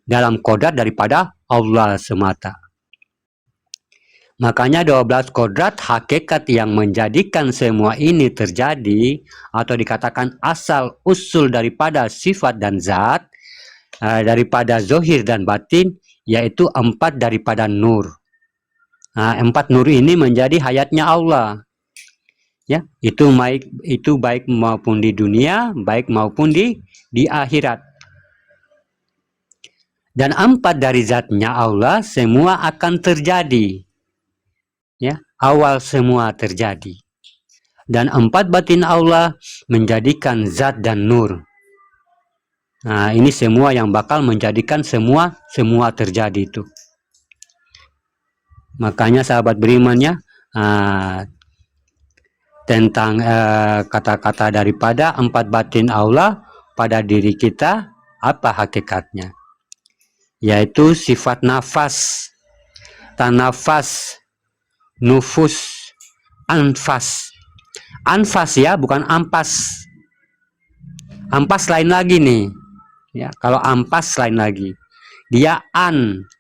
dalam kodrat daripada Allah semata. Makanya 12 kodrat hakikat yang menjadikan semua ini terjadi, atau dikatakan asal usul daripada sifat dan zat, daripada zohir dan batin, yaitu 4 daripada nur. 4 nur ini menjadi hayatnya Allah. Ya, itu baik maupun di dunia, baik maupun di akhirat. Dan 4 dari zatnya Allah semua akan terjadi. Ya, awal semua terjadi. Dan 4 batin Allah menjadikan zat dan nur. Nah, ini semua yang bakal menjadikan semua terjadi itu. Makanya sahabat berimannya, tentang kata-kata daripada 4 batin Allah pada diri kita, apa hakikatnya? Yaitu sifat nafas, tanafas, nufus, anfas. Anfas ya, bukan ampas. Ampas lain lagi nih. Ya, kalau ampas lain lagi. Dia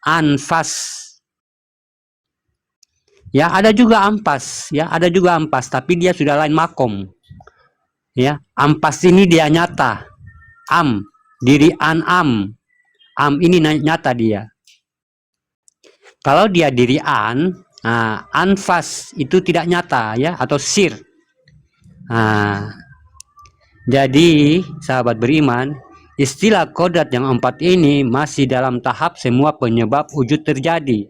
anfas. Ya, ada juga ampas, ya, ada juga ampas, tapi dia sudah lain makom. Ya, ampas ini dia nyata. Diri am ini nyata dia. Kalau dia diri anfas itu tidak nyata ya, atau sir. Jadi sahabat beriman, istilah kodrat yang 4 ini masih dalam tahap semua penyebab wujud terjadi.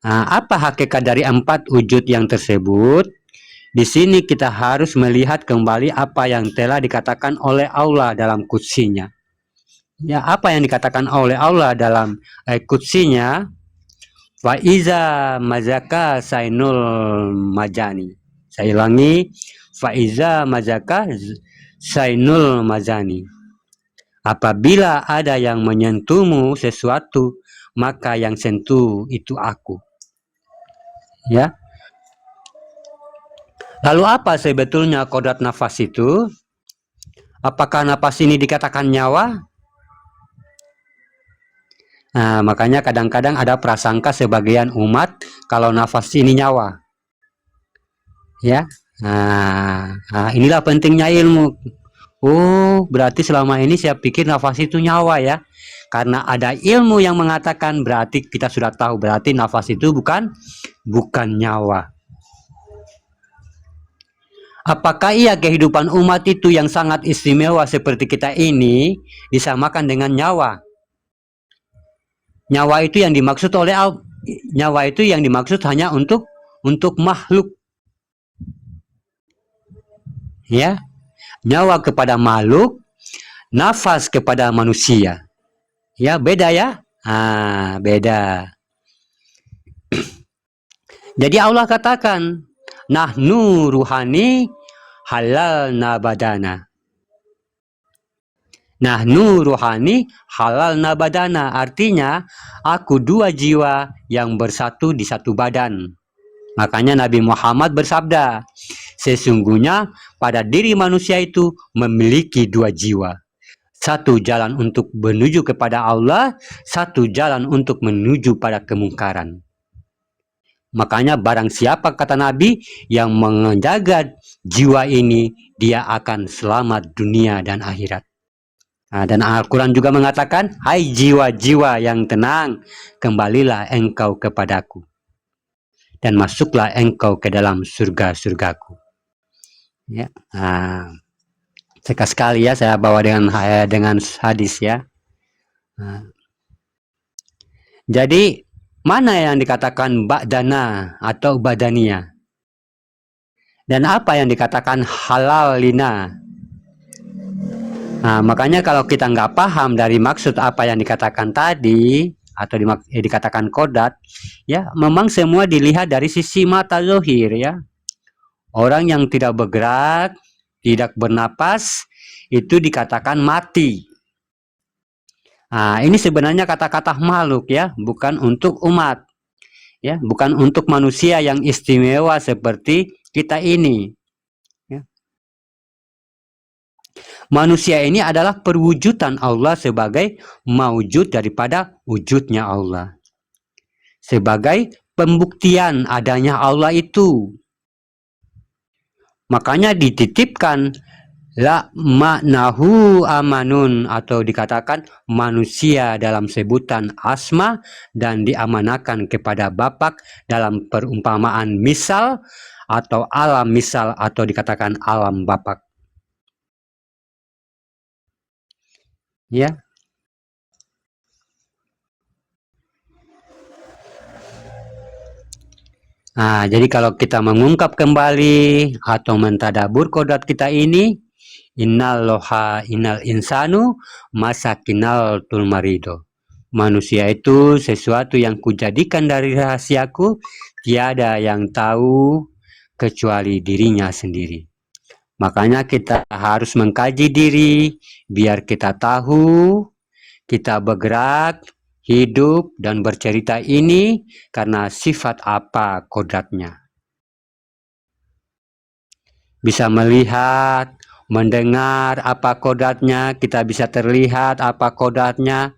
Apa hakikat dari 4 wujud yang tersebut? Di sini kita harus melihat kembali apa yang telah dikatakan oleh Allah dalam qudsinya. Ya, apa yang dikatakan oleh Allah dalam qudsinya? Wa iza mazaka sainul majani. Saya ulangi, fa iza mazaka sainul majani. Apabila ada yang menyentuhmu sesuatu, maka yang sentuh itu aku. Ya. Lalu apa sebetulnya kodrat nafas itu? Apakah nafas ini dikatakan nyawa? Makanya kadang-kadang ada prasangka sebagian umat kalau nafas ini nyawa. Ya. Inilah pentingnya ilmu. Oh, berarti selama ini saya pikir nafas itu nyawa ya. Karena ada ilmu yang mengatakan, berarti kita sudah tahu berarti nafas itu bukan nyawa. Apakah iya kehidupan umat itu yang sangat istimewa seperti kita ini disamakan dengan nyawa? Nyawa itu yang dimaksud hanya untuk makhluk. Ya. Nyawa kepada makhluk, nafas kepada manusia. Ya, beda ya? Beda. Jadi Allah katakan, nahnu ruhani halal nabadana. Nahnu ruhani halal nabadana, artinya aku 2 jiwa yang bersatu di satu badan. Makanya Nabi Muhammad bersabda, sesungguhnya pada diri manusia itu memiliki 2 jiwa. 1 jalan untuk menuju kepada Allah, 1 jalan untuk menuju pada kemungkaran. Makanya barang siapa, kata Nabi, yang menjaga jiwa ini, dia akan selamat dunia dan akhirat. Dan Al-Quran juga mengatakan, hai jiwa-jiwa yang tenang, kembalilah engkau kepadaku, dan masuklah engkau ke dalam surga-surgaku. Ya, sekali ya saya bawa dengan hadis ya. Jadi mana yang dikatakan ba'dana atau badania? Dan apa yang dikatakan halalina? Makanya kalau kita nggak paham dari maksud apa yang dikatakan tadi atau dikatakan kodrat, ya memang semua dilihat dari sisi mata zohir ya. Orang yang tidak bergerak, tidak bernapas, itu dikatakan mati. Ini sebenarnya kata-kata makhluk ya, bukan untuk umat, ya, bukan untuk manusia yang istimewa seperti kita ini. Manusia ini adalah perwujudan Allah sebagai maujud daripada wujudnya Allah. Sebagai pembuktian adanya Allah itu. Makanya dititipkan la maknahu amanun, atau dikatakan manusia dalam sebutan asma, dan diamanakan kepada Bapak dalam perumpamaan misal atau alam misal, atau dikatakan alam Bapak. Ya. Nah, jadi kalau kita mengungkap kembali atau mentadabur kodrat kita ini, innal insanu masakinal tulmarido. Manusia itu sesuatu yang kujadikan dari rahasiaku, tiada yang tahu kecuali dirinya sendiri. Makanya kita harus mengkaji diri, biar kita tahu, kita bergerak, hidup, dan bercerita ini karena sifat apa kodratnya. Bisa melihat, mendengar apa kodratnya, kita bisa terlihat apa kodratnya,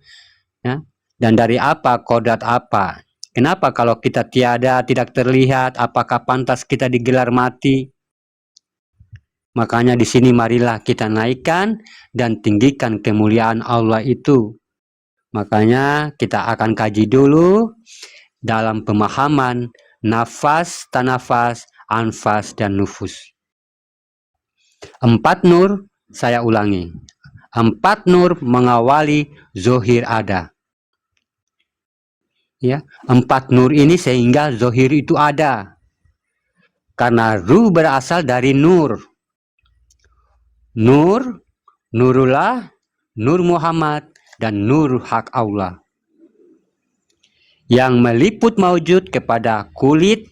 ya. Dan dari apa kodrat apa. Kenapa kalau kita tidak terlihat, apakah pantas kita digelar mati? Makanya di sini marilah kita naikkan dan tinggikan kemuliaan Allah itu. Makanya kita akan kaji dulu dalam pemahaman nafas, tanafas, anfas, dan nufus. 4 nur, saya ulangi. 4 nur mengawali zohir ada. Ya, 4 nur ini sehingga zohir itu ada. Karena ruh berasal dari nur. Nur, Nurullah, Nur Muhammad, dan nur hak Allah yang meliput maujud kepada kulit,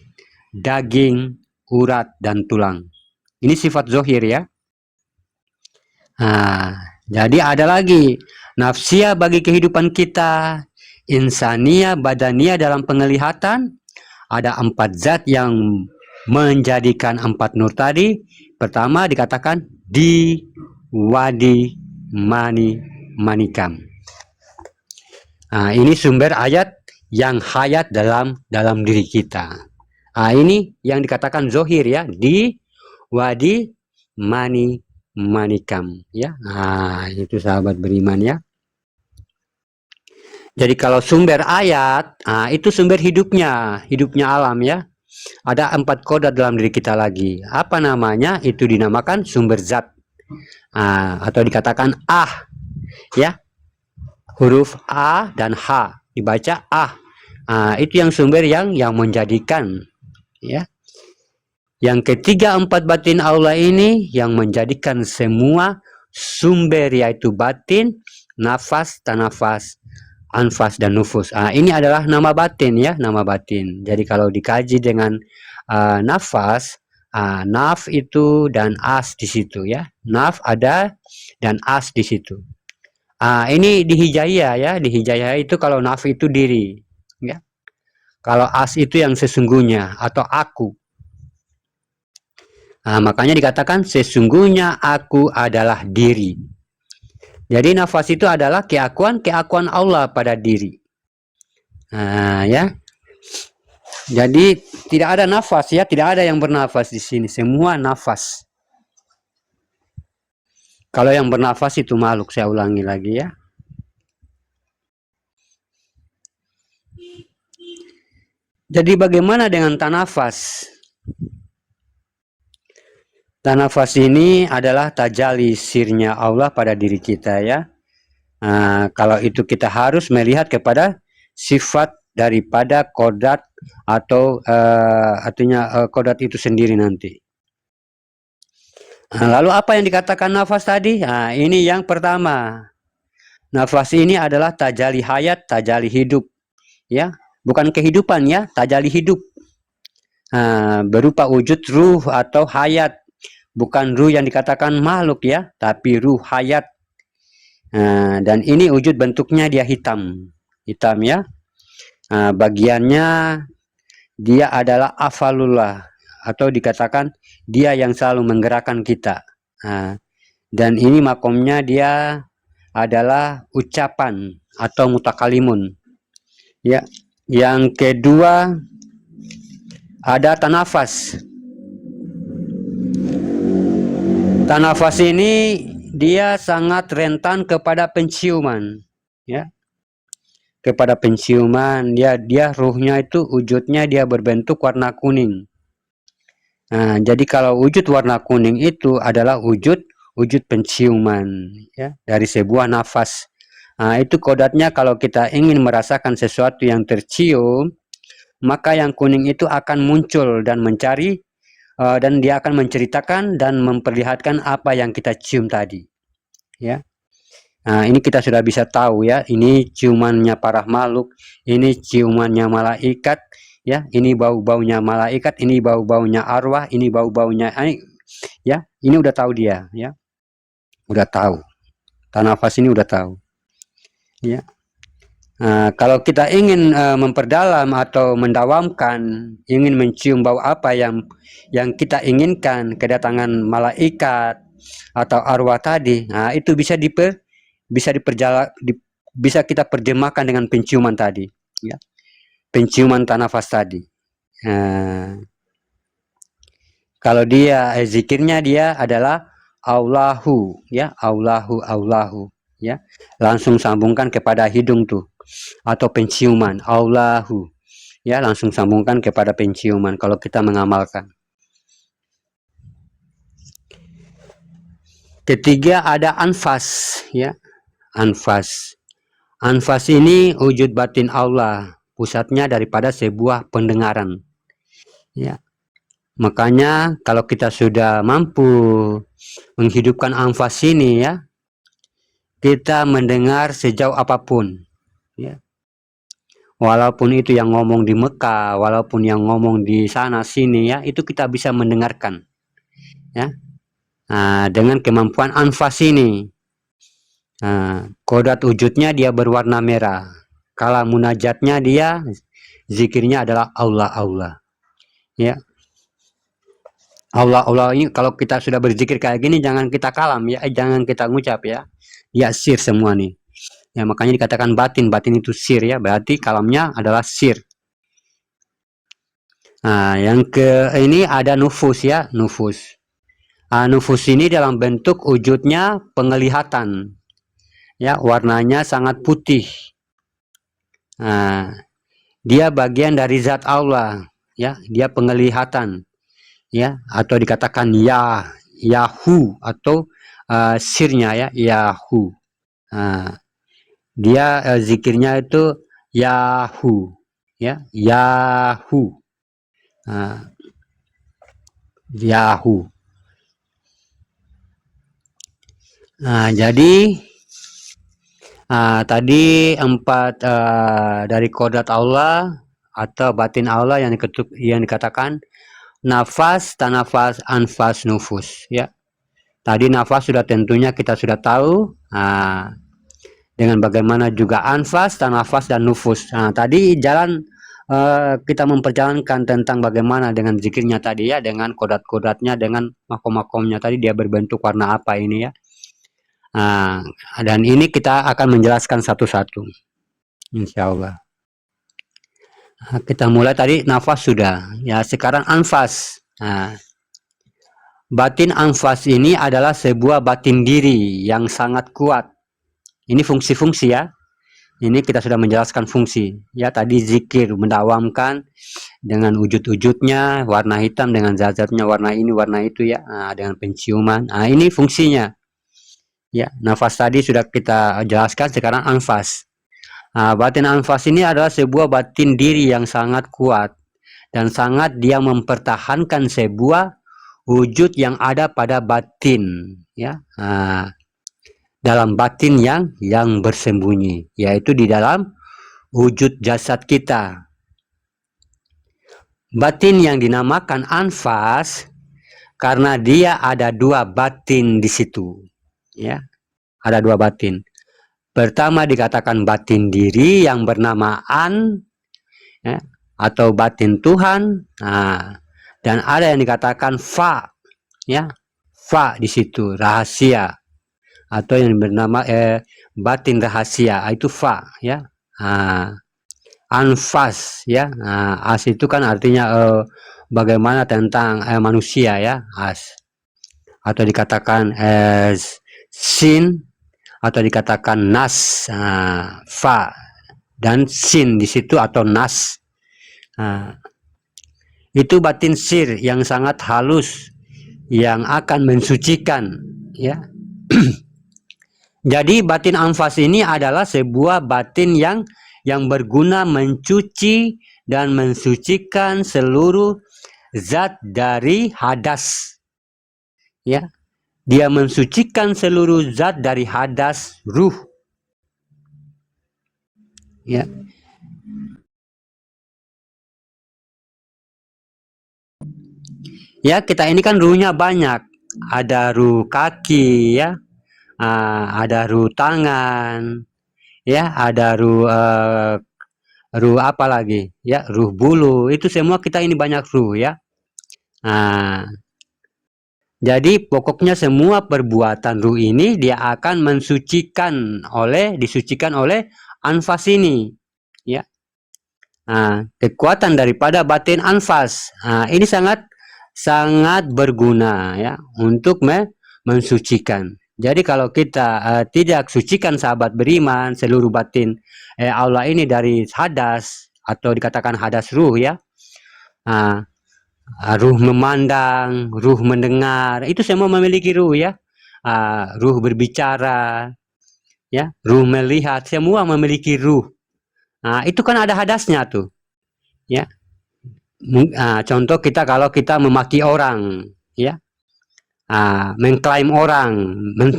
daging, urat, dan tulang. Ini sifat zohir ya. Nah, jadi ada lagi nafsia bagi kehidupan kita, insania, badania dalam penglihatan. Ada 4 zat yang menjadikan 4 nur tadi. Pertama dikatakan di, wadi, mani, manikam. Nah, ini sumber ayat yang hayat dalam diri kita. Nah, ini yang dikatakan zohir ya, di, wadi, mani, manikam ya. Nah, itu sahabat beriman ya. Jadi kalau sumber ayat, nah itu sumber hidupnya alam ya. Ada 4 kodrat dalam diri kita lagi. Apa namanya? Itu dinamakan sumber zat. Nah, atau dikatakan ya. Huruf A dan H dibaca Nah, itu yang sumber yang menjadikan ya. Yang ketiga 4 batin Allah ini yang menjadikan semua sumber, yaitu batin, nafas, tanafas, anfas, dan nufus. Ini adalah nama batin ya, nama batin. Jadi kalau dikaji dengan nafas, naf itu dan as di situ ya. Naf ada dan as di situ. Ini di hijayah ya, di hijayah itu kalau naf itu diri ya. Kalau as itu yang sesungguhnya atau aku. Makanya dikatakan sesungguhnya aku adalah diri. Jadi nafas itu adalah keakuan Allah pada diri. Ya. Jadi tidak ada nafas ya, tidak ada yang bernafas di sini, semua nafas. Kalau yang bernafas itu makhluk, saya ulangi lagi ya. Jadi bagaimana dengan tanafas? Tanafas ini adalah tajalli sirnya Allah pada diri kita ya. Kalau itu kita harus melihat kepada sifat daripada kodrat atau artinya kodrat itu sendiri nanti. Lalu apa yang dikatakan nafas tadi? Ini yang pertama. Nafas ini adalah tajalli hayat, tajalli hidup. Ya, bukan kehidupan ya, tajalli hidup. Berupa wujud ruh atau hayat. Bukan ruh yang dikatakan makhluk ya, tapi ruh hayat. Dan ini wujud bentuknya dia hitam ya. Bagiannya dia adalah afalullah, atau dikatakan dia yang selalu menggerakkan kita. Dan ini makomnya dia adalah ucapan atau mutakalimun. Ya. Yang kedua ada tanafas. Tanafas ini dia sangat rentan kepada penciuman, ya. Kepada penciuman, dia ruhnya itu wujudnya dia berbentuk warna kuning. Nah, jadi kalau wujud warna kuning itu adalah wujud penciuman, ya, dari sebuah nafas. Nah, itu kodratnya kalau kita ingin merasakan sesuatu yang tercium, maka yang kuning itu akan muncul dan mencari dan dia akan menceritakan dan memperlihatkan apa yang kita cium tadi, ya. Nah, ini kita sudah bisa tahu, ya, ini ciumannya para makhluk, ini ciumannya malaikat, ya, ini bau-baunya malaikat, ini bau-baunya arwah, ini bau-baunya, ya, ini udah tahu dia, ya, udah tahu. Tanafas ini udah tahu, ya. Nah, kalau kita ingin memperdalam atau mendawamkan, ingin mencium bau apa yang kita inginkan, kedatangan malaikat atau arwah tadi, nah itu bisa bisa kita terjemahkan dengan penciuman tadi, ya, penciuman tanafas tadi. Nah, kalau dia zikirnya dia adalah Allahu, ya, Allahu, ya, langsung sambungkan kepada hidung tuh. Atau penciuman, Allahu, ya, langsung sambungkan kepada penciuman kalau kita mengamalkan. Ketiga ada anfas, ya, anfas. Anfas ini wujud batin Allah, pusatnya daripada sebuah pendengaran, ya. Makanya kalau kita sudah mampu menghidupkan anfas ini, ya, kita mendengar sejauh apapun, ya. Walaupun itu yang ngomong di Mekah, walaupun yang ngomong di sana sini, ya, itu kita bisa mendengarkan, ya. Nah, dengan kemampuan anfas ini, nah, kodrat wujudnya dia berwarna merah. Kalau munajatnya dia zikirnya adalah Allah, ya. Allah ini kalau kita sudah berzikir kayak gini jangan kita kalam, ya, jangan kita ngucap, ya. Ya sir semua nih. Ya, makanya dikatakan batin itu sir, ya, berarti kalamnya adalah sir. Nah, yang ke ini ada nufus, ya, nufus. Nufus ini dalam bentuk wujudnya penglihatan, ya, warnanya sangat putih. Nah, dia bagian dari zat Allah, ya, dia penglihatan, ya, atau dikatakan Yahu atau sirnya, ya, Yahu. Nah, dia zikirnya itu Yahu, ya, Yahu, Yahu. Nah, jadi tadi 4 dari kodrat Allah atau batin Allah yang dikatakan nafas, tanafas, anfas, nufus, ya. Tadi nafas sudah tentunya kita sudah tahu. Dengan bagaimana juga anfas, tanafas, dan nufus. Nah, tadi jalan kita memperjalankan tentang bagaimana dengan zikirnya tadi, ya, dengan kodrat-kodratnya, dengan makom-makomnya tadi dia berbentuk warna apa ini, ya. Dan ini kita akan menjelaskan satu-satu, insya Allah. Kita mulai tadi nafas sudah, ya, sekarang anfas. Batin anfas ini adalah sebuah batin diri yang sangat kuat. Ini fungsi-fungsi, ya. Ini kita sudah menjelaskan fungsi, ya, tadi zikir mendawamkan dengan wujud-wujudnya, warna hitam dengan zat-zatnya, warna ini, warna itu, ya, dengan penciuman. Ini fungsinya, ya. Nafas tadi sudah kita jelaskan, sekarang anfas. Batin anfas ini adalah sebuah batin diri yang sangat kuat dan sangat dia mempertahankan sebuah wujud yang ada pada batin, ya, dalam batin yang bersembunyi, yaitu di dalam wujud jasad kita. Batin yang dinamakan anfas karena dia ada 2 batin di situ, ya, ada 2 batin. Pertama dikatakan batin diri yang bernama an, ya, atau batin Tuhan. Dan ada yang dikatakan fa, ya, fa di situ rahasia, atau yang bernama batin rahasia, itu fa ya. Anfas ya. As itu kan artinya bagaimana tentang manusia ya, as, atau dikatakan sin, atau dikatakan nas. Fa dan sin di situ, atau nas. Itu batin sir yang sangat halus yang akan mensucikan ya. Jadi batin anfas ini adalah sebuah batin yang berguna mencuci dan mensucikan seluruh zat dari hadas ya. Dia mensucikan seluruh zat dari hadas ruh ya. Ya, kita ini kan ruhnya banyak. Ada ruh kaki ya, ada ruh tangan ya, ada ruh apa lagi ya, ruh bulu. Itu semua kita ini banyak ruh ya. Jadi pokoknya semua perbuatan ruh ini dia akan disucikan oleh anfas ini ya. Kekuatan daripada batin anfas ini sangat berguna ya untuk mensucikan. Jadi kalau kita tidak sucikan sahabat beriman seluruh batin Allah ini dari hadas, atau dikatakan hadas ruh ya, ruh memandang, ruh mendengar, itu semua memiliki ruh ya. Ruh berbicara ya, ruh melihat, semua memiliki ruh. Itu kan ada hadasnya tuh ya. Contoh kita kalau kita memaki orang ya, mengklaim orang,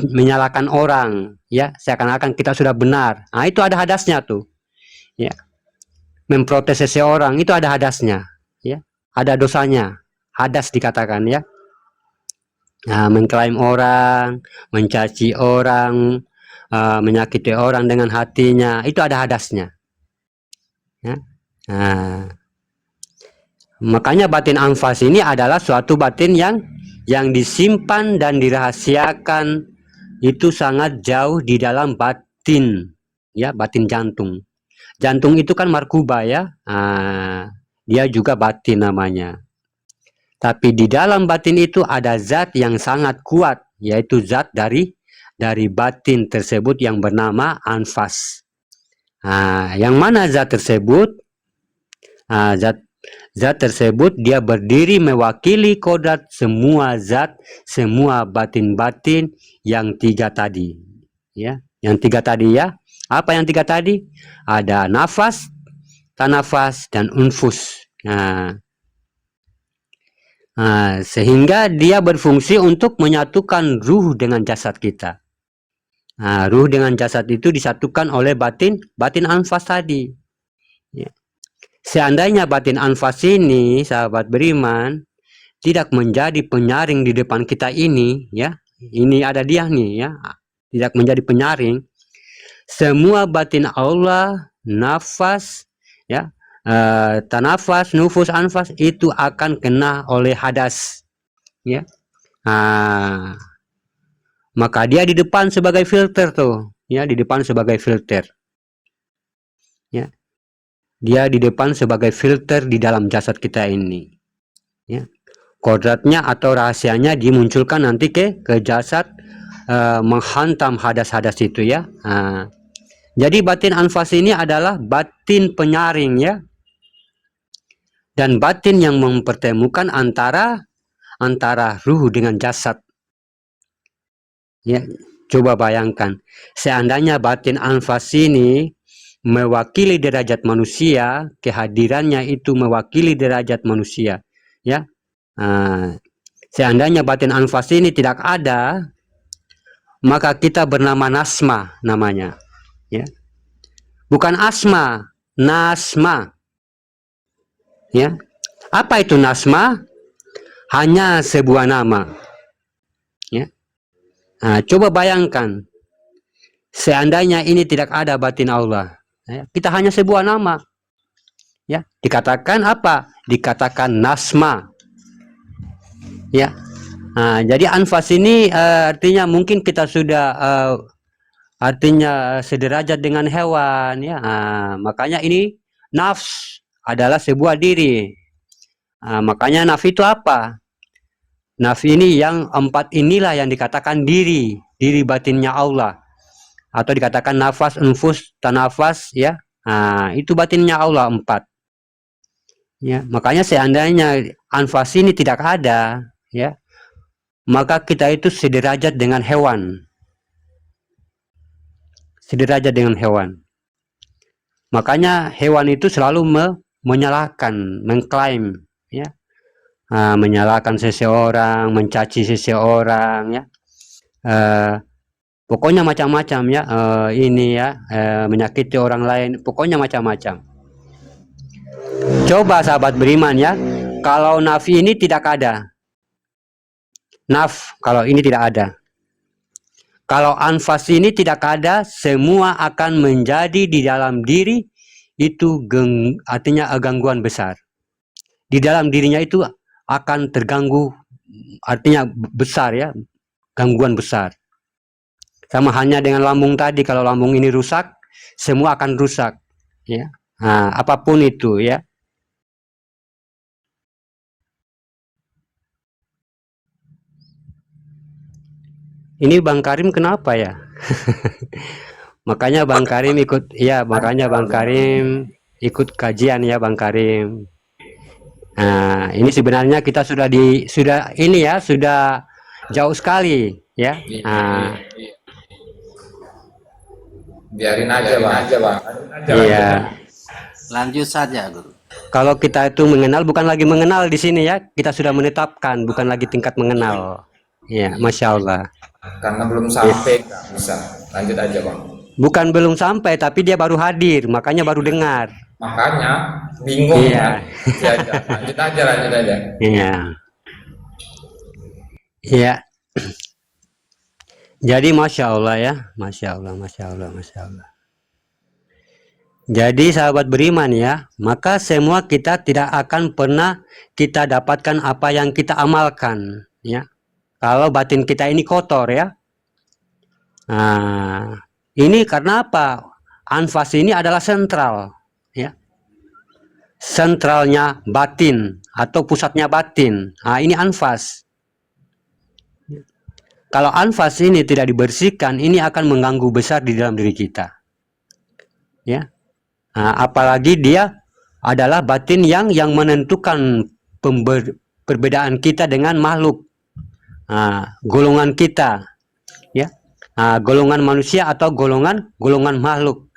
menyalahkan orang ya, seakan-akan kita sudah benar. Itu ada hadasnya tuh ya. Memprotes seseorang itu ada hadasnya ya, ada dosanya, hadas dikatakan ya. Mengklaim orang, mencaci orang, menyakiti orang dengan hatinya, itu ada hadasnya ya. Makanya batin anfas ini adalah suatu batin yang disimpan dan dirahasiakan, itu sangat jauh di dalam batin ya, batin jantung. Jantung itu kan markuba ya, dia juga batin namanya. Tapi di dalam batin itu ada zat yang sangat kuat, yaitu zat dari batin tersebut yang bernama anfas. Yang mana zat tersebut? Zat tersebut dia berdiri mewakili kodrat semua zat, semua batin-batin yang tiga tadi ya. Yang tiga tadi ya. Apa yang tiga tadi? Ada nafas, tanafas, dan unfus. Sehingga dia berfungsi untuk menyatukan ruh dengan jasad kita. Ruh dengan jasad itu disatukan oleh batin anfas tadi ya. Seandainya batin anfas ini, sahabat beriman, tidak menjadi penyaring di depan kita ini ya, ini ada dia nih ya, tidak menjadi penyaring, semua batin Allah, nafas ya, tanafas, nufus, anfas itu akan kena oleh hadas ya. Maka dia di depan sebagai filter tuh ya, di depan sebagai filter ya. Dia di depan sebagai filter di dalam jasad kita ini ya. Kodratnya atau rahasianya dimunculkan nanti ke jasad, menghantam hadas-hadas itu ya. Jadi batin anfas ini adalah batin penyaring ya, dan batin yang mempertemukan antara ruh dengan jasad ya. Coba bayangkan, seandainya batin anfas ini mewakili derajat manusia, kehadirannya itu mewakili derajat manusia ya. Seandainya batin anfas ini tidak ada, maka kita bernama nasma namanya ya. Bukan asma, nasma ya. Apa itu nasma? Hanya sebuah nama ya. Coba bayangkan, seandainya ini tidak ada batin Allah ya, kita hanya sebuah nama ya, dikatakan apa? Dikatakan nasma ya. Jadi anfas ini artinya mungkin kita sudah artinya sederajat dengan hewan ya. Makanya ini nafs adalah sebuah diri. Makanya nafs itu apa? Nafs ini yang 4 inilah yang dikatakan diri batinnya Allah, atau dikatakan nafas, enfus, tanafas ya. Itu batinnya Allah 4 ya. Makanya seandainya anfas ini tidak ada ya, maka kita itu sederajat dengan hewan. Sederajat dengan hewan. Makanya hewan itu selalu menyalahkan, mengklaim ya. Menyalahkan seseorang, mencaci seseorang ya. Pokoknya macam-macam ya, ini ya, menyakiti orang lain, pokoknya macam-macam. Coba sahabat beriman ya, kalau nafi ini tidak ada, kalau ini tidak ada, kalau anfas ini tidak ada, semua akan menjadi di dalam diri itu artinya gangguan besar. Di dalam dirinya itu akan terganggu, artinya besar ya, gangguan besar. Sama halnya dengan lambung tadi, kalau lambung ini rusak, semua akan rusak ya. Apapun itu ya. Ini Bang Karim kenapa ya? Makanya Bang Karim ikut ya, makanya Bang Karim ikut kajian ya Bang Karim. Ini sebenarnya kita sudah ini ya, sudah jauh sekali ya. Biarin aja Bang. Iya. Lanjut saja, Guru. Kalau kita itu mengenal, bukan lagi mengenal di sini ya, kita sudah menetapkan, bukan lagi tingkat mengenal. Ya, Masya Allah. Karena belum sampai, nggak bisa. Lanjut aja Bang. Bukan belum sampai, tapi dia baru hadir, makanya baru dengar. Makanya bingung Iya. Kan? Lanjut aja. Iya. Iya. Jadi Masya Allah ya, Masya Allah. Jadi sahabat beriman ya, maka semua kita tidak akan pernah kita dapatkan apa yang kita amalkan ya. Kalau batin kita ini kotor ya. Ini karena apa? Anfas ini adalah sentral ya. Sentralnya batin atau pusatnya batin. Ini anfas. Kalau anfas ini tidak dibersihkan, ini akan mengganggu besar di dalam diri kita. Ya. Apalagi dia adalah batin yang menentukan perbedaan kita dengan makhluk. Golongan kita. Ya. Golongan manusia atau golongan makhluk.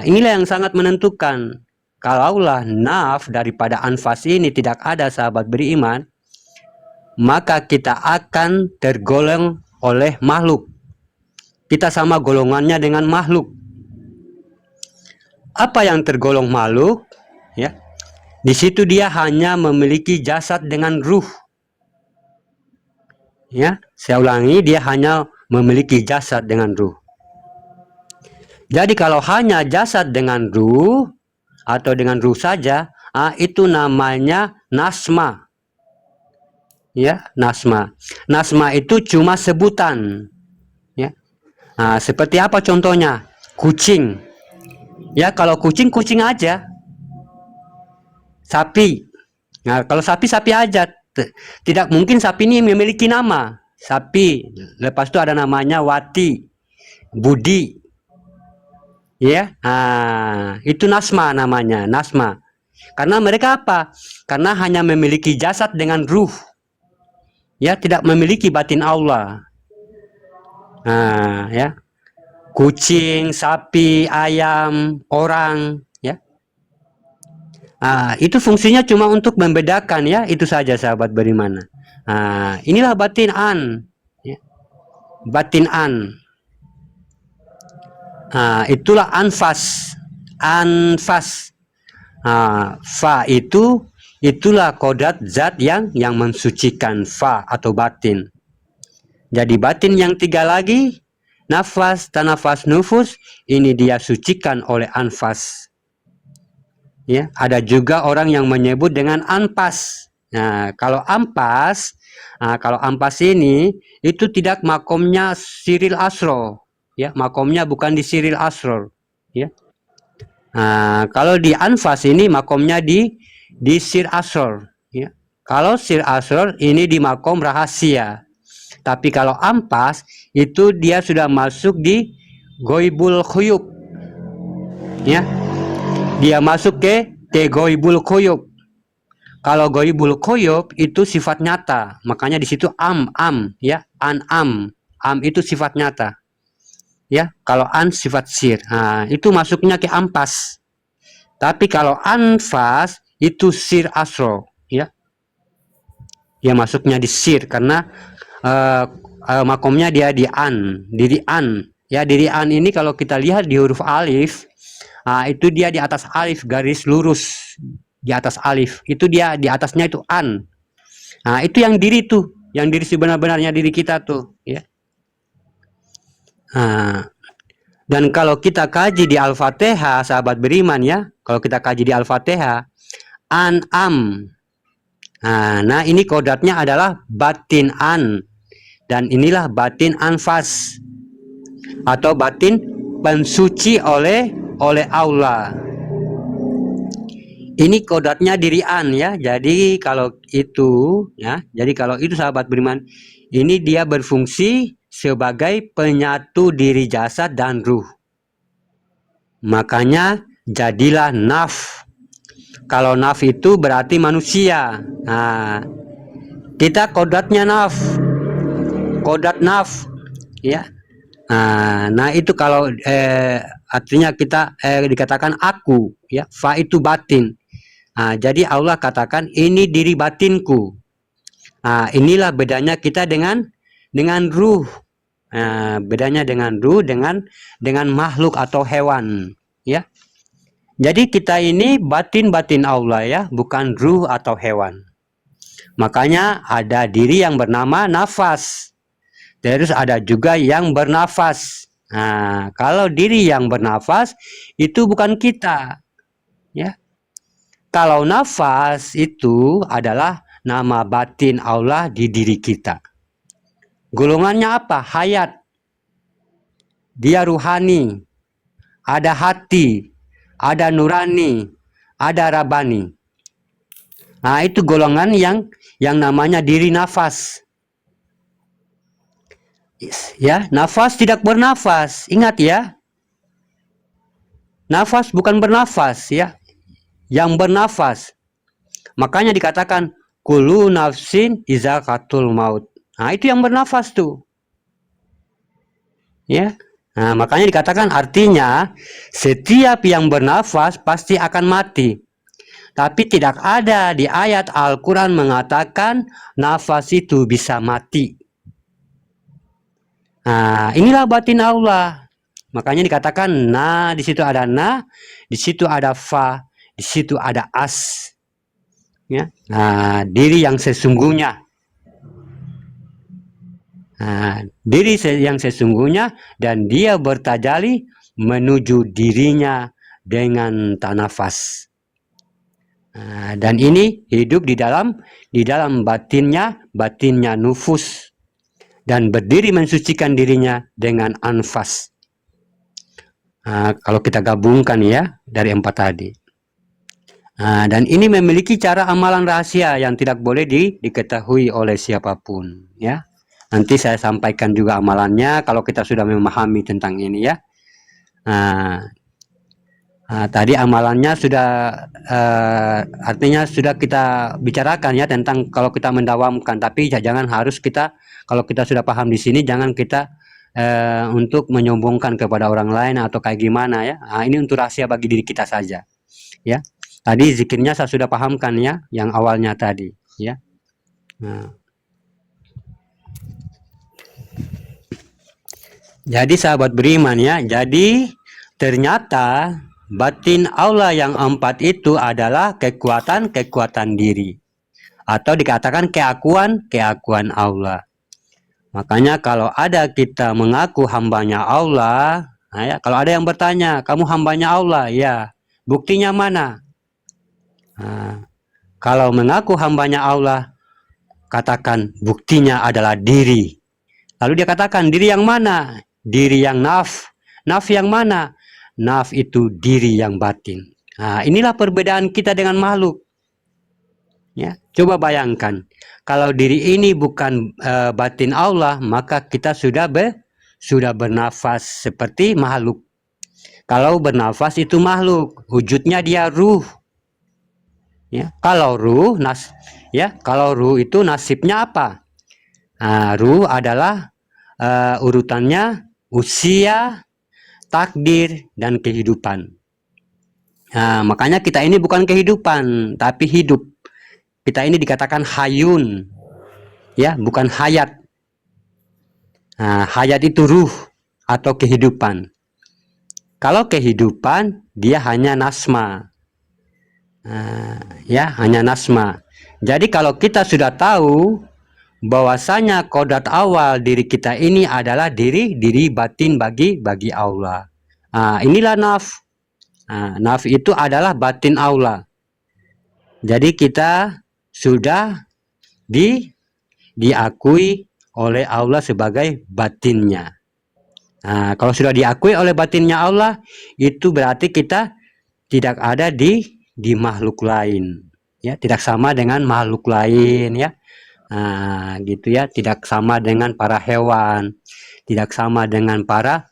Inilah yang sangat menentukan. Kalaulah naf daripada anfas ini tidak ada sahabat beriman, maka kita akan tergolong oleh makhluk. Kita sama golongannya dengan makhluk. Apa yang tergolong makhluk? Ya, di situ dia hanya memiliki jasad dengan ruh. Ya, saya ulangi, dia hanya memiliki jasad dengan ruh. Jadi kalau hanya jasad dengan ruh atau dengan ruh saja, itu namanya nasma. Ya, nasma. Nasma itu cuma sebutan. Ya. Seperti apa contohnya? Kucing. Ya, kalau kucing aja. Sapi. Kalau sapi aja. Tidak mungkin sapi ini memiliki nama. Sapi. Lepas itu ada namanya Wati, Budi. Ya. Itu nasma namanya, nasma. Karena mereka apa? Karena hanya memiliki jasad dengan ruh. Ya, tidak memiliki batin Allah. Ya. Kucing, sapi, ayam, orang, ya. Itu fungsinya cuma untuk membedakan ya, itu saja sahabat beriman. Inilah batin an, ya. Batin an. Itulah anfas. Anfas. Fa itulah kodrat zat yang mensucikan, fa atau batin. Jadi batin yang 3 lagi, nafas, tanafas, nufus, ini dia sucikan oleh anfas. Ya, ada juga orang yang menyebut dengan anpas. Nah, kalau ampas ini itu tidak makomnya siril asro, ya, makomnya bukan di siril asro, ya. Nah, kalau di anfas ini makomnya di sir asror, ya. Kalau sir asror ini di makom rahasia. Tapi kalau ampas itu dia sudah masuk di goibul khuyub, ya. Dia masuk ke goibul khuyub. Kalau goibul khuyub itu sifat nyata, makanya di situ ya, am itu sifat nyata. Ya, kalau an sifat sir. Nah, itu masuknya ke ampas. Tapi kalau anfas itu sir asro, ya. Dia masuknya di sir karena makomnya dia di an, diri an. Ya, diri an ini kalau kita lihat di huruf alif, itu dia di atas alif garis lurus di atas alif. Itu dia di atasnya itu an. Nah, itu yang diri tuh, yang diri sebenar-benarnya diri kita tuh, ya. Nah, dan kalau kita kaji di Al-Fatihah, sahabat beriman ya, kalau kita kaji di Al-Fatihah, an-am. Nah, ini kodratnya adalah batin an. Dan inilah batin anfas. Atau batin pensuci oleh Allah. Ini kodratnya diri an ya. Jadi kalau itu sahabat beriman, ini dia berfungsi sebagai penyatu diri jasad dan ruh. Makanya jadilah naf. Kalau naf itu berarti manusia. Nah, kita kodratnya naf. Kodrat naf, ya. Nah itu kalau artinya kita dikatakan aku, ya. Fa itu batin. Nah, jadi Allah katakan ini diri batinku. Nah, inilah bedanya kita dengan ruh. Bedanya dengan ruh dengan makhluk atau hewan, ya. Jadi kita ini batin Allah ya, bukan ruh atau hewan. Makanya ada diri yang bernama nafas. Terus ada juga yang bernafas. Nah, kalau diri yang bernafas itu bukan kita, ya. Kalau nafas itu adalah nama batin Allah di diri kita. Golongannya apa? Hayat. Dia ruhani. Ada hati. Ada nurani. Ada rabani. Nah, itu golongan yang namanya diri nafas. Ya, nafas tidak bernafas. Ingat ya. Nafas bukan bernafas ya. Yang bernafas. Makanya dikatakan kullu nafsin izaqatul maut. Nah, itu yang bernafas tuh. Ya. Nah, makanya dikatakan artinya setiap yang bernafas pasti akan mati. Tapi tidak ada di ayat Al-Quran mengatakan nafas itu bisa mati. Nah, inilah batin Allah. Makanya dikatakan di situ ada di situ ada fa, di situ ada as. Ya. Nah, diri yang sesungguhnya. Nah, diri yang sesungguhnya dan dia bertajali menuju dirinya dengan tanafas. Nah, dan ini hidup di dalam batinnya nufus dan berdiri mensucikan dirinya dengan anfas. Nah, kalau kita gabungkan ya dari 4 tadi. Nah, dan ini memiliki cara amalan rahasia yang tidak boleh diketahui oleh siapapun ya. Nanti saya sampaikan juga amalannya kalau kita sudah memahami tentang ini ya. Nah, tadi amalannya sudah artinya sudah kita bicarakan ya tentang kalau kita mendawamkan. Tapi jangan harus kita kalau kita sudah paham di sini jangan kita untuk menyombongkan kepada orang lain atau kayak gimana ya. Nah, ini untuk rahasia bagi diri kita saja ya. Tadi zikirnya saya sudah pahamkan ya yang awalnya tadi ya. Nah. Jadi sahabat beriman ya, jadi ternyata batin Allah yang 4 itu adalah kekuatan diri. Atau dikatakan keakuan Allah. Makanya kalau ada kita mengaku hambanya Allah, nah ya, kalau ada yang bertanya, kamu hambanya Allah? Ya, buktinya mana? Nah, Kalau mengaku hambanya Allah, katakan buktinya adalah diri. Lalu dia katakan, diri yang mana? Diri yang naf. Naf yang mana? Naf itu diri yang batin. Nah, inilah perbedaan kita dengan makhluk. Ya, coba bayangkan, kalau diri ini bukan batin Allah, maka kita sudah bernafas seperti makhluk. Kalau bernafas itu makhluk, wujudnya dia ruh. Ya, kalau ruh kalau ruh itu nasibnya apa? Nah, ruh adalah urutannya usia, takdir, dan kehidupan. Nah, makanya kita ini bukan kehidupan, tapi hidup. Kita ini dikatakan hayun, ya, bukan hayat. Nah, hayat itu ruh atau kehidupan. Kalau kehidupan, dia hanya nasma. Nah, ya, hanya nasma. Jadi kalau kita sudah tahu bahwasanya kodrat awal diri kita ini adalah diri batin bagi Allah. Nah, inilah naf. Nah, naf itu adalah batin Allah. Jadi kita sudah diakui oleh Allah sebagai batinnya. Nah, kalau sudah diakui oleh batinnya Allah, itu berarti kita tidak ada di makhluk lain, ya, tidak sama dengan makhluk lain, ya. Nah, gitu ya, tidak sama dengan para hewan, tidak sama dengan para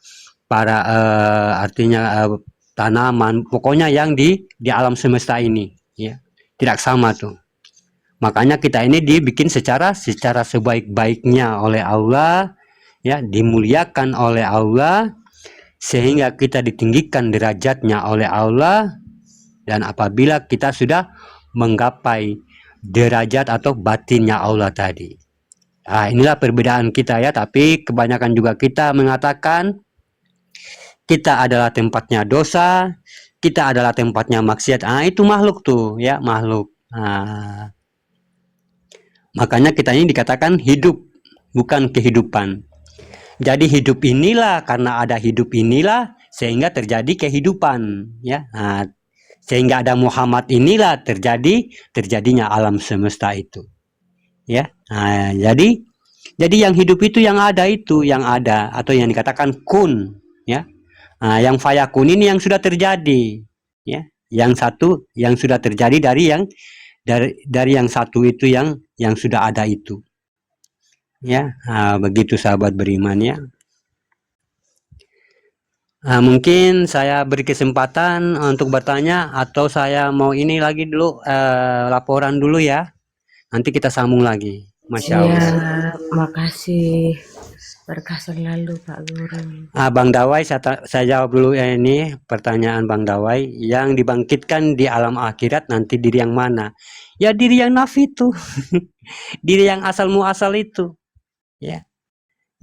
artinya tanaman, pokoknya yang di alam semesta ini, ya, tidak sama tuh. Makanya kita ini dibikin secara sebaik-baiknya oleh Allah, ya, dimuliakan oleh Allah, sehingga kita ditinggikan derajatnya oleh Allah. Dan apabila kita sudah menggapai derajat atau batinnya Allah tadi. Nah, inilah perbedaan kita, ya. Tapi kebanyakan juga kita mengatakan kita adalah tempatnya dosa, kita adalah tempatnya maksiat. Ah, itu makhluk tuh, ya, makhluk. Nah, makanya kita ini dikatakan hidup, bukan kehidupan. Jadi hidup inilah, karena ada hidup inilah sehingga terjadi kehidupan, ya. Nah, sehingga ada Muhammad inilah terjadinya alam semesta itu, ya. Nah, jadi yang hidup itu yang ada atau yang dikatakan kun, ya. Nah, yang fayakun ini yang sudah terjadi, ya. Yang satu yang sudah terjadi dari yang satu itu yang sudah ada itu, ya. Nah, begitu sahabat beriman, ya. Nah, mungkin saya beri kesempatan untuk bertanya, atau saya mau ini lagi dulu, laporan dulu, ya. Nanti kita sambung lagi. Masya Allah. Siap, makasih. Berkah selalu Pak Guru. Bang Dawai, saya jawab dulu ya ini pertanyaan Bang Dawai. Yang dibangkitkan di alam akhirat nanti diri yang mana? Ya diri yang nafi itu. Diri yang asal muasal itu, ya.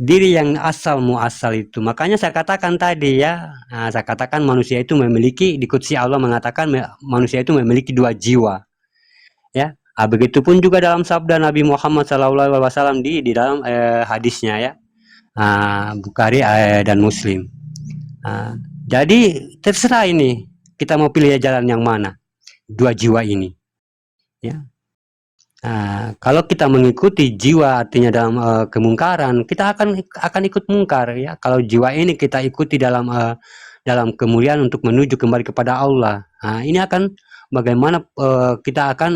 Diri yang asal muasal itu. Makanya saya katakan tadi, ya. Nah, saya katakan manusia itu memiliki, di Qudsi Allah mengatakan manusia itu memiliki 2 jiwa, ya. Begitupun juga dalam sabda Nabi Muhammad SAW di dalam hadisnya, ya. Bukhari dan Muslim. Jadi terserah ini kita mau pilih jalan yang mana, 2 jiwa ini, ya. Kalau kita mengikuti jiwa, artinya dalam kemungkaran, kita akan ikut mungkar, ya. Kalau jiwa ini kita ikuti dalam kemuliaan untuk menuju kembali kepada Allah, ini akan bagaimana kita akan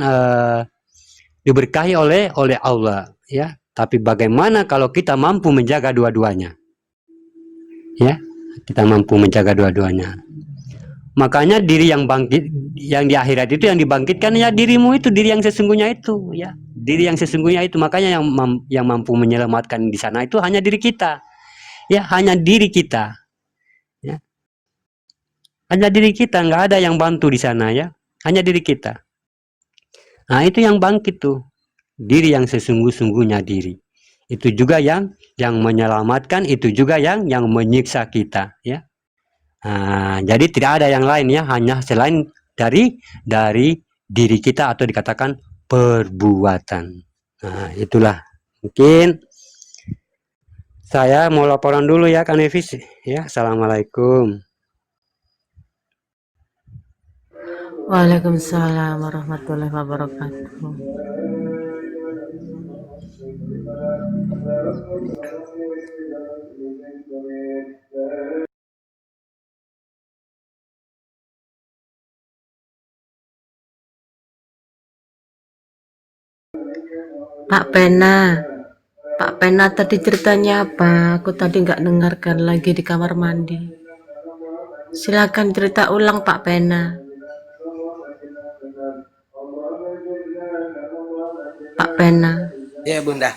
diberkahi oleh Allah, ya. Tapi bagaimana kalau kita mampu menjaga dua-duanya, ya, kita mampu menjaga dua-duanya. Makanya diri yang bangkit, yang di akhirat itu yang dibangkitkan, ya dirimu itu, diri yang sesungguhnya itu, ya, diri yang sesungguhnya itu. Makanya yang mampu menyelamatkan di sana itu hanya diri kita, ya, hanya diri kita, ya, hanya diri kita, nggak ada yang bantu di sana, ya, hanya diri kita. Nah, itu yang bangkit tuh, diri yang sesungguh-sungguhnya diri. Itu juga yang menyelamatkan, itu juga yang menyiksa kita, ya. Jadi tidak ada yang lain, ya, hanya selain dari diri kita, atau dikatakan perbuatan. Itulah. Mungkin saya mau laporan dulu, ya, Kak Nevis, ya. Assalamualaikum. Waalaikumsalam warahmatullahi wabarakatuh. Pak Pena, Pak Pena tadi ceritanya apa? Aku tadi nggak dengarkan lagi di kamar mandi. Silakan cerita ulang Pak Pena. Pak Pena, Ya Bunda.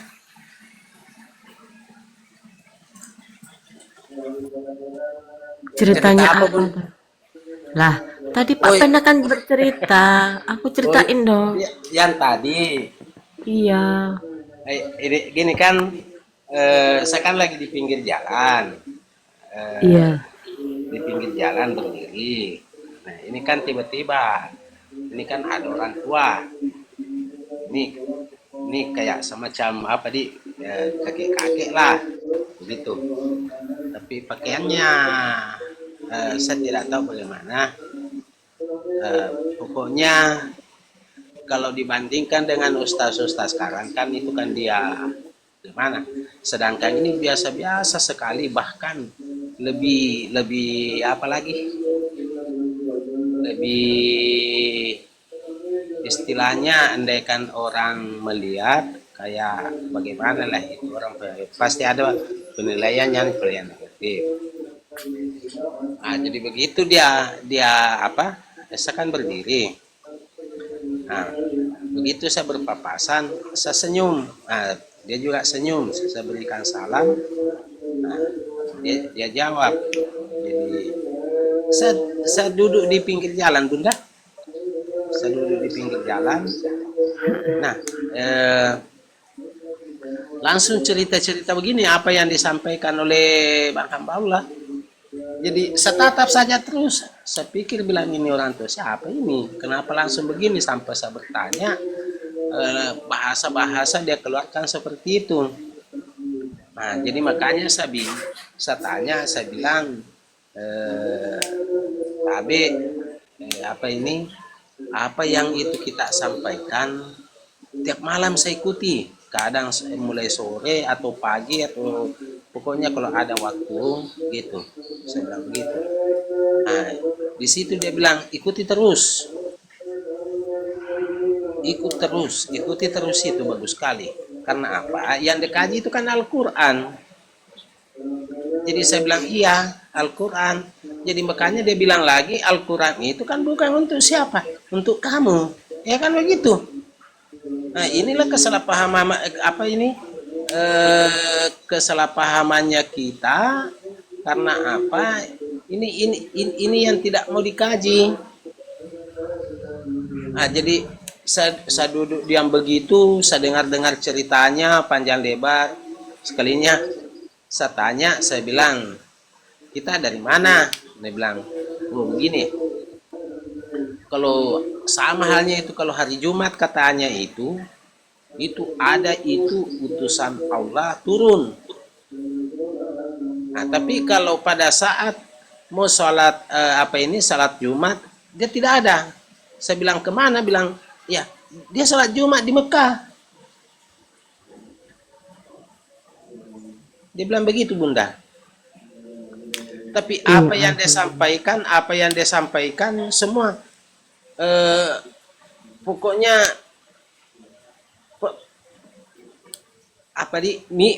Cerita ceritanya apa apa? Bunda? Lah, tadi Pak Oh, Pena kan bercerita. Aku oh, ceritain dong. yang tadi. Iya, Ini gini kan, saya kan lagi di pinggir jalan. Eh, iya, di pinggir jalan berdiri. Nah, ini kan tiba-tiba, ini kan ada orang tua. Ini kayak semacam apa di kakek-kakek lah, begitu. Tapi pakaiannya saya tidak tahu bagaimana. Pokoknya kalau dibandingkan dengan ustaz-ustaz sekarang kan itu kan dia gimana? Sedangkan ini biasa-biasa sekali, bahkan lebih lebih apa lagi? Lebih istilahnya andaikan orang melihat kayak bagaimana lah itu orang pasti ada penilaian negatif. Nah, jadi begitu dia apa? Saya kan berdiri. Nah, begitu saya berpapasan, saya senyum. Nah, dia juga senyum. Saya berikan salam. Nah, dia jawab. Jadi saya duduk di pinggir jalan, Bunda. Saya duduk di pinggir jalan. Nah, langsung cerita-cerita begini apa yang disampaikan oleh Bang Hambaullah. Jadi saya tatap saja terus. Saya pikir bilang ini orang tua siapa ini? Kenapa langsung begini sampai saya bertanya bahasa-bahasa dia keluarkan seperti itu. Nah, jadi makanya saya tanya, saya bilang, Abe, apa ini? Apa yang itu kita sampaikan tiap malam saya ikuti. Kadang mulai sore atau pagi atau pokoknya kalau ada waktu gitu. Saya bilang begitu. Nah, di situ dia bilang ikuti terus, ikuti terus itu bagus sekali. Karena apa? Yang dikaji itu kan Al-Quran. Jadi saya bilang iya Al-Quran. Jadi makanya dia bilang lagi Al-Quran itu kan bukan untuk siapa? Untuk kamu. Ya kan begitu. Nah inilah kesalahpahaman apa ini? Kesalahpahamannya kita karena apa? Ini yang tidak mau dikaji. Nah, jadi saya duduk diam begitu, saya dengar ceritanya panjang lebar. Sekalinya saya tanya, saya bilang, kita dari mana? Dia bilang, oh begini. Kalau sama halnya itu kalau hari Jumat katanya itu ada itu utusan Allah turun. Nah, tapi kalau pada saat mau sholat salat Jumat dia tidak ada. Saya bilang kemana? Bilang ya dia sholat Jumat di Mekah. Dia bilang begitu Bunda. Tapi apa yang dia sampaikan semua pokoknya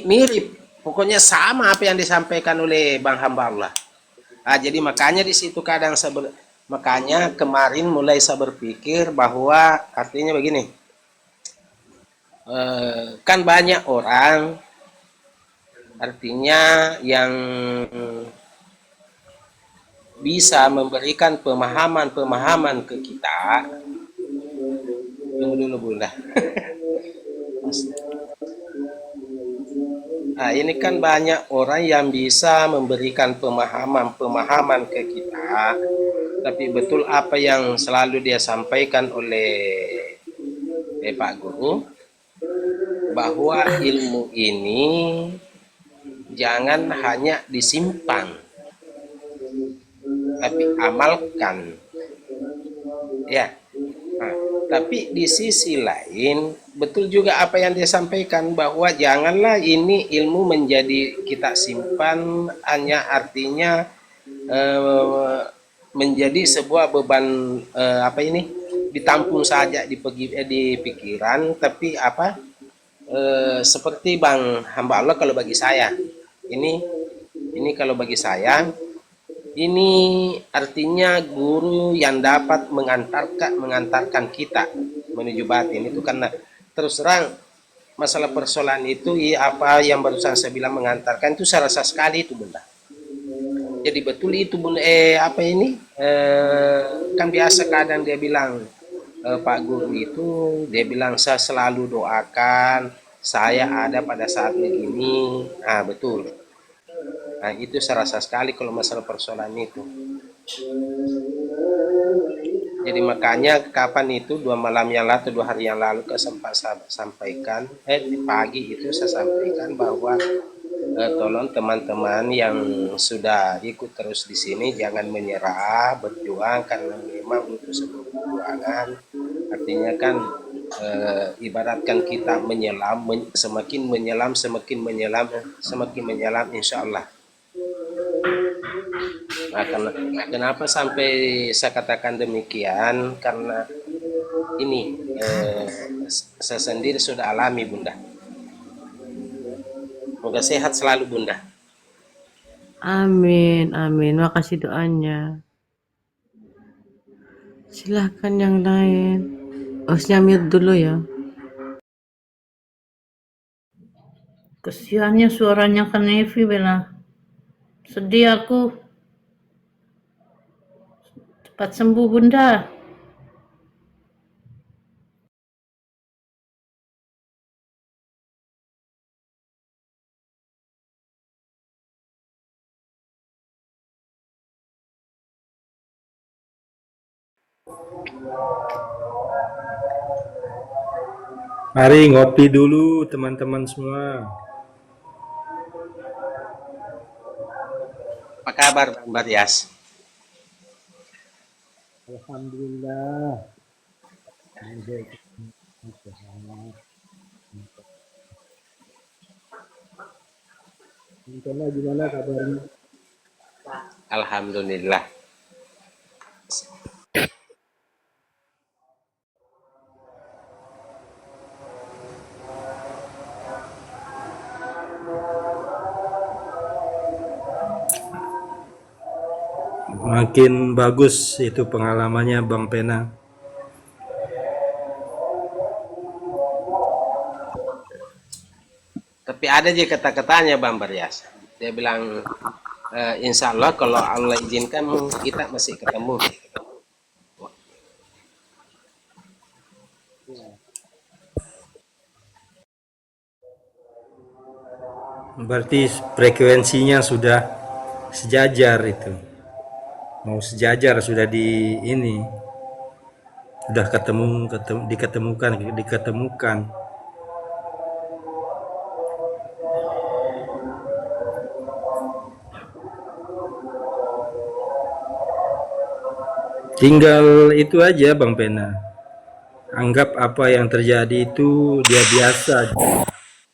mirip. Pokoknya sama apa yang disampaikan oleh Bang Hamba Allah. Nah, jadi makanya di situ kadang makanya kemarin mulai saya berpikir bahwa artinya begini. Kan banyak orang artinya yang bisa memberikan pemahaman ke kita. Tunggu dulu Bunda. Nah, ini kan banyak orang yang bisa memberikan pemahaman ke kita. Tapi betul apa yang selalu dia sampaikan oleh Pak Guru, bahwa ilmu ini jangan hanya disimpan, tapi amalkan. Ya. Nah, tapi di sisi lain betul juga apa yang dia sampaikan bahwa janganlah ini ilmu menjadi kita simpan hanya artinya eh, menjadi sebuah beban apa ini ditampung saja di pikiran tapi apa seperti Bang hamba Allah kalau bagi saya ini kalau bagi saya ini artinya guru yang dapat mengantarkan kita menuju batin itu karena terus terang masalah persoalan itu apa yang barusan saya bilang mengantarkan itu saya rasa sekali itu Bunda. Jadi betul itu Bunda apa ini kan biasa kadang dia bilang Pak Guru itu dia bilang saya selalu doakan saya ada pada saat begini. Ah betul. Nah, itu saya rasa sekali kalau masalah persoalan itu. Jadi makanya kapan itu 2 malam yang lalu atau 2 hari yang lalu sempat saya sampaikan, di pagi itu saya sampaikan bahwa tolong teman-teman yang sudah ikut terus di sini jangan menyerah, berjuang karena memang untuk sebuah perjuangan. Artinya kan ibaratkan kita menyelam, semakin menyelam, semakin menyelam, insya Allah. Nah, kenapa sampai saya katakan demikian? Karena ini saya sendiri sudah alami Bunda. Semoga sehat selalu Bunda. Amin, amin. Makasih doanya. Silahkan yang lain. Hostnya mute dulu ya. Kesiannya suaranya ke Nevi, Bella. Sedih aku. Cepat sembuh, Bunda. Mari ngopi dulu teman-teman semua. Apa kabar Bang Baryas? Alhamdulillah. Gimana kabarnya? Alhamdulillah. Makin bagus itu pengalamannya Bang Pena. Tapi ada aja kata-katanya Bang Baryas. Dia bilang insya Allah kalau Allah izinkan kita masih ketemu. Berarti frekuensinya sudah sejajar itu. Mau sejajar sudah di ini. Sudah diketemukan. Tinggal itu aja Bang Pena. Anggap apa yang terjadi itu dia biasa.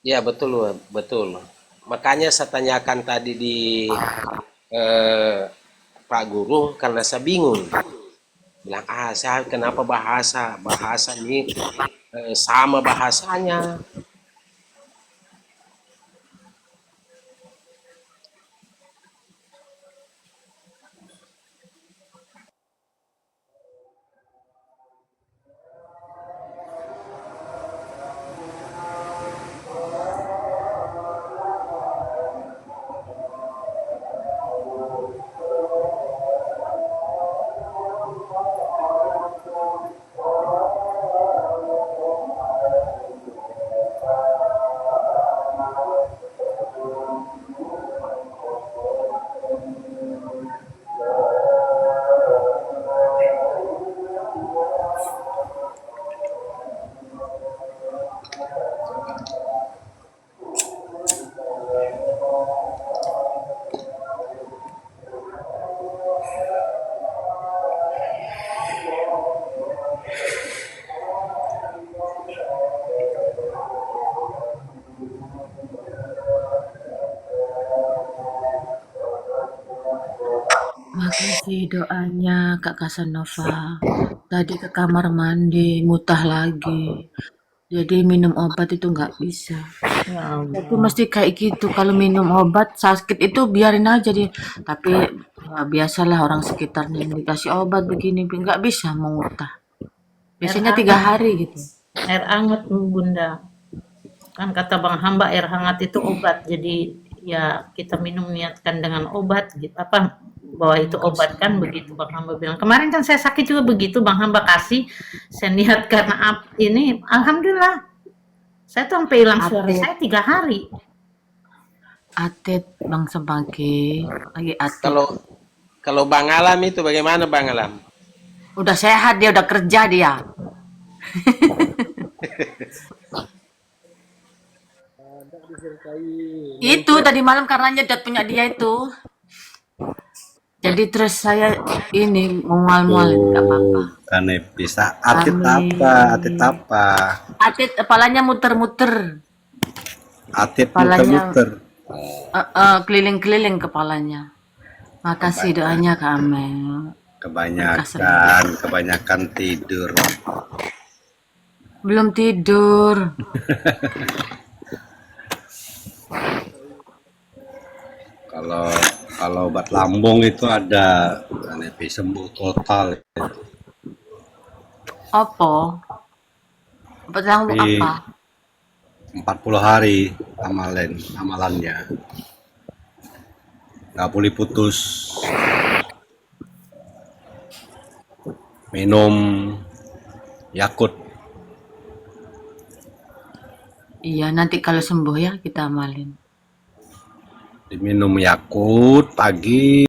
Ya betul betul. Makanya saya tanyakan tadi di Pak Guru karena saya bingung. Bilang saya kenapa bahasa ini sama bahasanya. Tadi doanya Kak Kasanova. Tadi ke kamar mandi, mutah lagi. Jadi minum obat itu nggak bisa. Ya Tapi Allah. mesti kayak gitu. Kalau minum obat sakit itu biarin aja dia. Tapi ya, biasalah orang sekitarnya yang dikasih obat begini nggak bisa mengutah. Biasanya 3 hari gitu. Air hangat Bunda. Kan kata Bang Hamba air hangat itu obat. Jadi ya kita minum niatkan dengan obat gitu. Apa bahwa itu obat kan begitu Bang Hamba bilang. Kemarin kan saya sakit juga begitu Bang Hamba kasih. Saya niatkan ini alhamdulillah. Saya tuh sampai hilang suara Atit, saya 3 hari. atit Bang Sembagi, lagi atit. Kalau Bang Alam itu bagaimana Bang Alam? Udah sehat dia, udah kerja dia. Itu tadi malam karena nyedot punya dia itu. Jadi terus saya ini mual-mualin nggak apa-apa. Kan bisa atit apa? Atit Amin. apa? Atit kepalanya muter-muter, Atit kepalanya muter-muter. keliling-keliling kepalanya. Makasih doanya Kak Amel. Kebanyakan tidur. Belum tidur. Kalau obat lambung itu ada kan sembuh total. Apa? Obat lambung Tapi apa? 40 hari amalannya. Nggak boleh putus. Minum Yakult. Iya, nanti kalau sembuh ya kita amalin. Diminum Yakult pagi.